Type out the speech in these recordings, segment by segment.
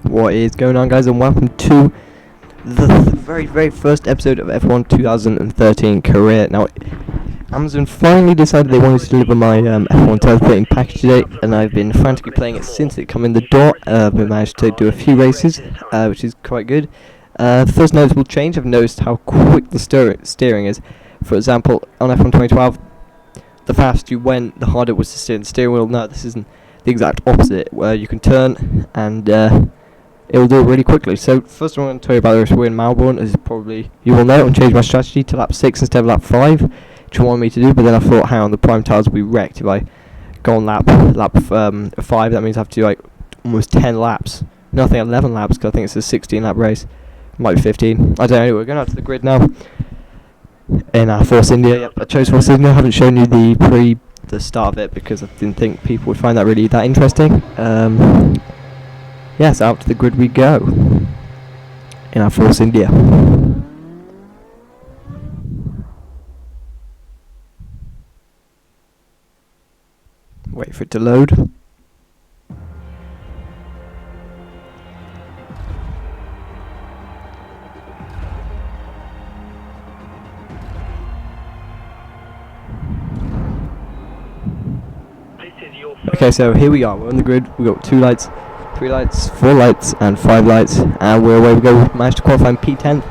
What is going on, guys, and welcome to the very first episode of F1 2013 career. Now, Amazon finally decided they wanted to deliver my F1 2013 package today, and I've been frantically playing it since it came in the door. We managed to do a few races, which is quite good. The first noticeable change, I've noticed how quick the steering is. For example, on F1 2012, the faster you went, the harder it was to steer in the steering wheel. Now, this isn't the exact opposite, where you can turn and it will do it really quickly. So first thing I'm going to tell you about this, we're in Melbourne, as probably you will know, and change my strategy to lap 6 instead of lap 5, which you wanted me to do, but then I thought, hang on, the prime tires will be wrecked if I go on lap 5. That means I have to do like almost 10 laps. No, I think 11 laps, because I think it's a 16 lap race. It might be 15. I don't know. Anyway, we're going out to the grid now in Force India. Yep, I chose Force India. I haven't shown you the start of it because I didn't think people would find that really that interesting. Yes, out to the grid we go in our Force India. Wait for it to load. Okay, so here we are. We're on the grid. We've got 2 lights, 3 lights, 4 lights, and 5 lights, and we're away we go. We managed to qualify in P10.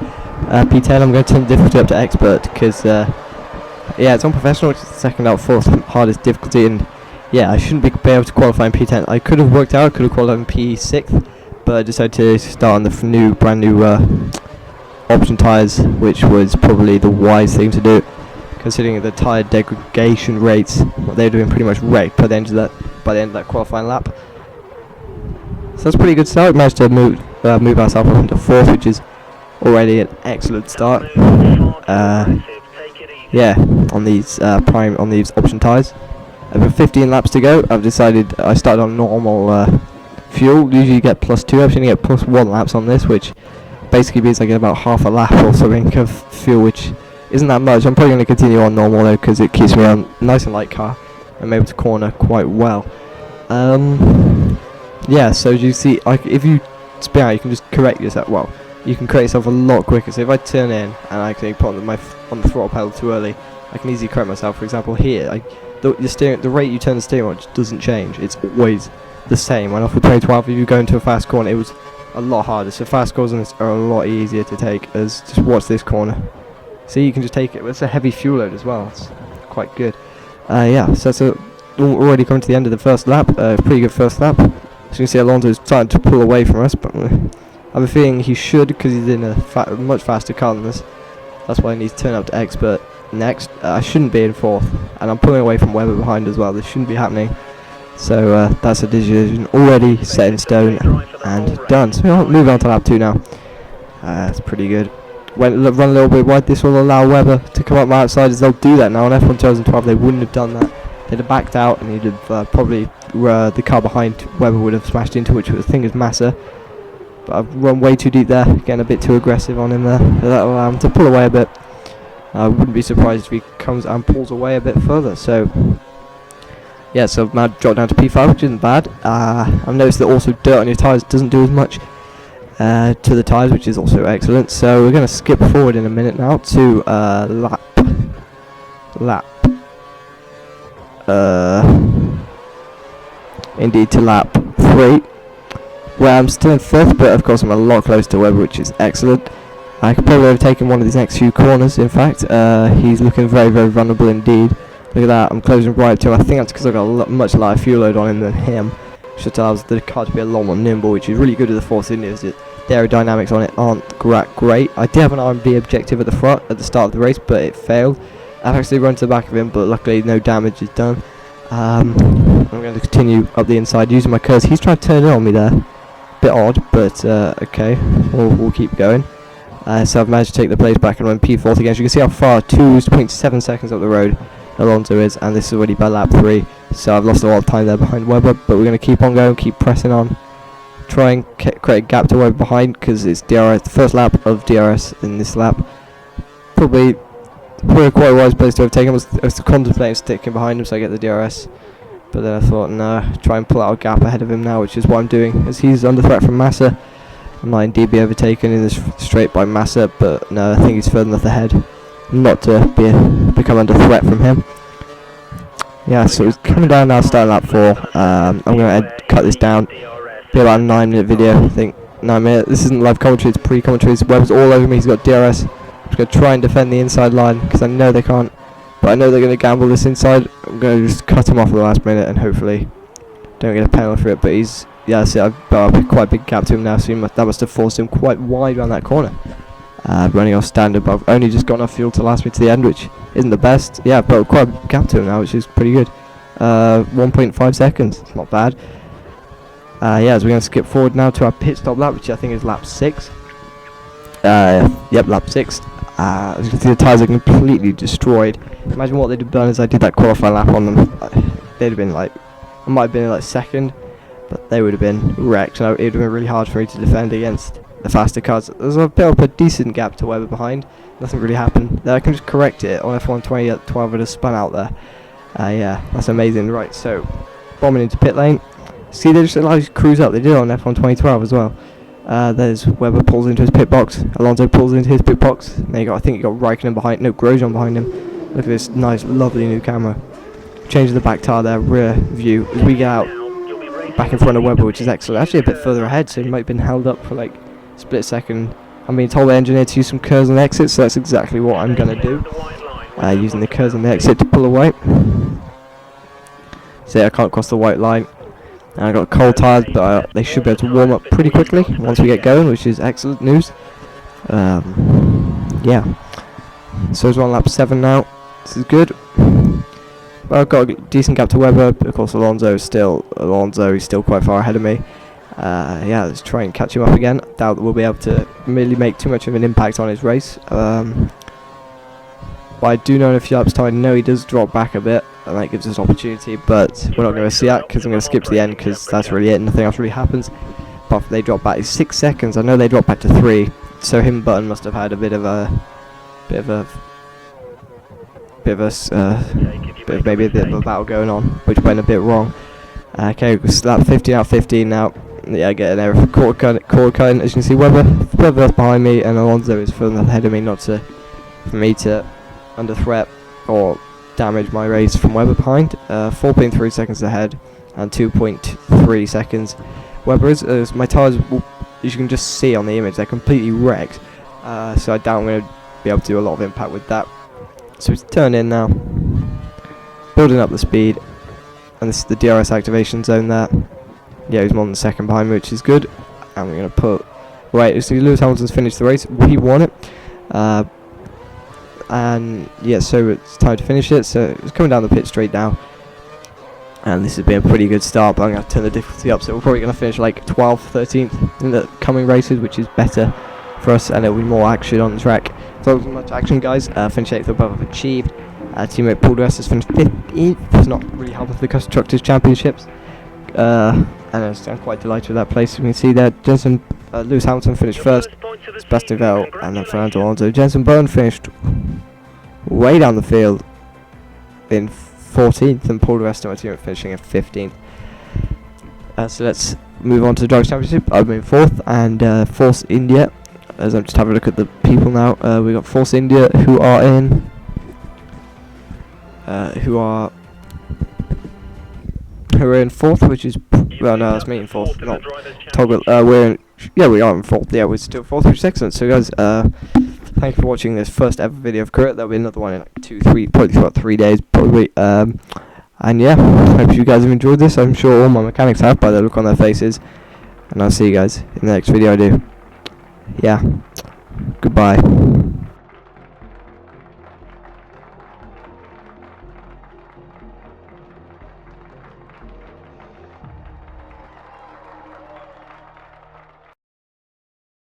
P10, I'm going to turn the difficulty up to expert because, yeah, it's on professional, which is the second out, 4th hardest difficulty, and yeah, I shouldn't be able to qualify in P10. I could have worked out, I could have qualified in P6th, but I decided to start on the brand new option tyres, which was probably the wise thing to do, considering the tyre degradation rates. What they're doing pretty much wrecked by the end of that qualifying lap. So that's a pretty good start. We managed to move ourselves up into 4th, which is already an excellent start. Yeah, on these option tyres. With 15 laps to go, I've decided I started on normal fuel. Usually you get +2. I'm going to get +1 laps on this, which basically means I get about half a lap or something of fuel, which isn't that much. I'm probably going to continue on normal though, because it keeps me on nice and light car. I'm able to corner quite well. Yeah, so as you see, if you spin out, you can just correct yourself. Well, you can correct yourself a lot quicker. So if I turn in and I can put on the throttle pedal too early, I can easily correct myself. For example, here, the rate you turn the steering on just doesn't change. It's always the same. When off with 2012, if you go into a fast corner, it was a lot harder. So fast corners are a lot easier to take. As just watch this corner. See, you can just take it. It's a heavy fuel load as well. It's quite good. Yeah, so already coming to the end of the first lap. Pretty good first lap. As you can see, Alonso is starting to pull away from us, but I have a feeling he should, because he's in a much faster car than us. That's why I need to turn up to expert next. I shouldn't be in 4th, and I'm pulling away from Webber behind as well. This shouldn't be happening. So that's a decision already set in stone and done. So we'll move on to lap 2 now. That's pretty good. Run a little bit wide. This will allow Webber to come up my outside, as they'll do that now. On F1 2012, they wouldn't have done that. They'd have backed out, and he'd have probably the car behind Webber would have smashed into, which I think is Massa. But I've run way too deep there, getting a bit too aggressive on him there. So that'll allow him to pull away a bit. I wouldn't be surprised if he comes and pulls away a bit further. So yeah, so I've now dropped down to P5, which isn't bad. I've noticed that also dirt on your tyres doesn't do as much to the tyres, which is also excellent. So we're going to skip forward in a minute now to to lap 3, where I'm still in 5th, but of course I'm a lot closer to Webber, which is excellent. I could probably have taken one of these next few corners. In fact, he's looking very vulnerable indeed. Look at that, I'm closing right up to him. I think that's because I've got a much lighter fuel load on him than him, which allows the car to be a lot more nimble, which is really good with the Force Indias. The aerodynamics on it aren't great. I did have an R&B objective at the front at the start of the race, but it failed. I've actually run to the back of him, but luckily no damage is done. I'm going to continue up the inside using my curves. He's trying to turn it on me there. Bit odd, but okay, we'll keep going. So I've managed to take the place back and run P4th again. As you can see how far, 2.7 seconds up the road Alonso is, and this is already by lap 3. So I've lost a lot of time there behind Webber, but we're going to keep on going, keep pressing on. Try and create a gap to Webber behind, because it's DRS, the first lap of DRS in this lap. Probably quite a wise place to have taken. I was contemplating sticking behind him so I get the DRS But then I thought, no, try and pull out a gap ahead of him now, which is what I'm doing, as he's under threat from Massa. I'm not indeed be overtaken in this straight by Massa, but no, I think he's further enough ahead not to become under threat from him. Yeah, so he's coming down now, starting lap 4. I'm going to cut this down. Be about a 9-minute video, I think. 9 minutes. This isn't live commentary, it's pre-commentary. Webb's all over me, he's got DRS. I'm just going to try and defend the inside line, because I know they can't. But I know they're going to gamble this inside. I'm going to just cut him off at the last minute and hopefully don't get a penalty for it. But he's, yeah, see, I've got a quite big gap to him now, so that must have forced him quite wide around that corner. Running off standard, but I've only just got enough fuel to last me to the end, which isn't the best. Yeah, but quite a gap to him now, which is pretty good. 1.5 seconds, it's not bad. Yeah, so we're going to skip forward now to our pit stop lap, which I think is lap 6. Yep, lap 6. As you can see, the tyres are completely destroyed. Imagine what they'd have done as I did that qualifying lap on them. They'd have been like, I might have been in like second, but they would have been wrecked. And it would have been really hard for me to defend against the faster cars. There's a bit of a decent gap to Webber behind. Nothing really happened. Then I can just correct it on F120 at 12. Would have spun out there. Yeah, that's amazing. Right, so bombing into pit lane. See, they just allow you to cruise up. They did it on F1 2012 as well. There's Webber pulls into his pit box. Alonso pulls into his pit box. There you go. I think you got Raikkonen behind. No, Grosjean behind him. Look at this nice, lovely new camera. Changing the back tire there, rear view. As we get out back in front of Webber, which is excellent. Actually, a bit further ahead, so he might have been held up for like a split second. I'm being told the engineer to use some curves on the exit, so that's exactly what I'm going to do. Using the curves on the exit to pull away. So I can't cross the white line. And I got cold tyres, but they should be able to warm up pretty quickly once we get going, which is excellent news. Yeah. So we're on lap 7 now. This is good. But I've got a decent gap to Webber. Of course, He's still quite far ahead of me. Yeah, let's try and catch him up again. Doubt that we'll be able to really make too much of an impact on his race. But I do know in a few laps time, I know he does drop back a bit, and that gives us opportunity, but we're not going to see that because I'm going to skip to the end because that's really it, nothing else really happens. Apart from they drop back 6 seconds, I know they dropped back to 3, so him and Button must have had a bit of maybe a bit of a battle going on, which went a bit wrong. Okay, lap 15 out of 15 now. Yeah, I get an error for quarter cutting. As you can see, Webber's behind me, and Alonso is further ahead of me, for me to under threat or damage my race from Webber behind. 4.3 seconds ahead and 2.3 seconds. Webber is my tyres, as you can just see on the image, they're completely wrecked. So I doubt I'm going to be able to do a lot of impact with that. So it's turned in now, building up the speed, and this is the DRS activation zone there. Yeah, he's more than a second behind me, which is good. And we're going to put, right, so Lewis Hamilton's finished the race, he won it. And yeah, so it's time to finish it. So it's coming down the pit straight now, and this has been a pretty good start, but I'm going to turn the difficulty up, so we're probably going to finish like 12th, 13th in the coming races, which is better for us, and it'll be more action on the track. So much action, guys. Finish 8th above I've achieved. Teammate Paul Rest has finished 15th. It's not really helping for the Constructors Championships, and I'm quite delighted with that place. You can see there, Lewis Hamilton finished first, Sebastian Vettel, and then Fernando Alonso. Jenson Button finished way down the field in 14th, and Paul Rest, my teammate, finishing in 15th. So let's move on to the Drivers' Championship. I'm in 4th, and Force India. As I'm just having a look at the people now, we got Force India who are in, who are in 4th, which is, well, no, that's me in 4th, not Toggle. We are in 4th. Yeah, we're still 4th, which is excellent. So guys, thank you for watching this first ever video of Career. There'll be another one in like probably about 3 days, probably. And yeah, hope you guys have enjoyed this. I'm sure all my mechanics have by the look on their faces. And I'll see you guys in the next video I do. Yeah, goodbye.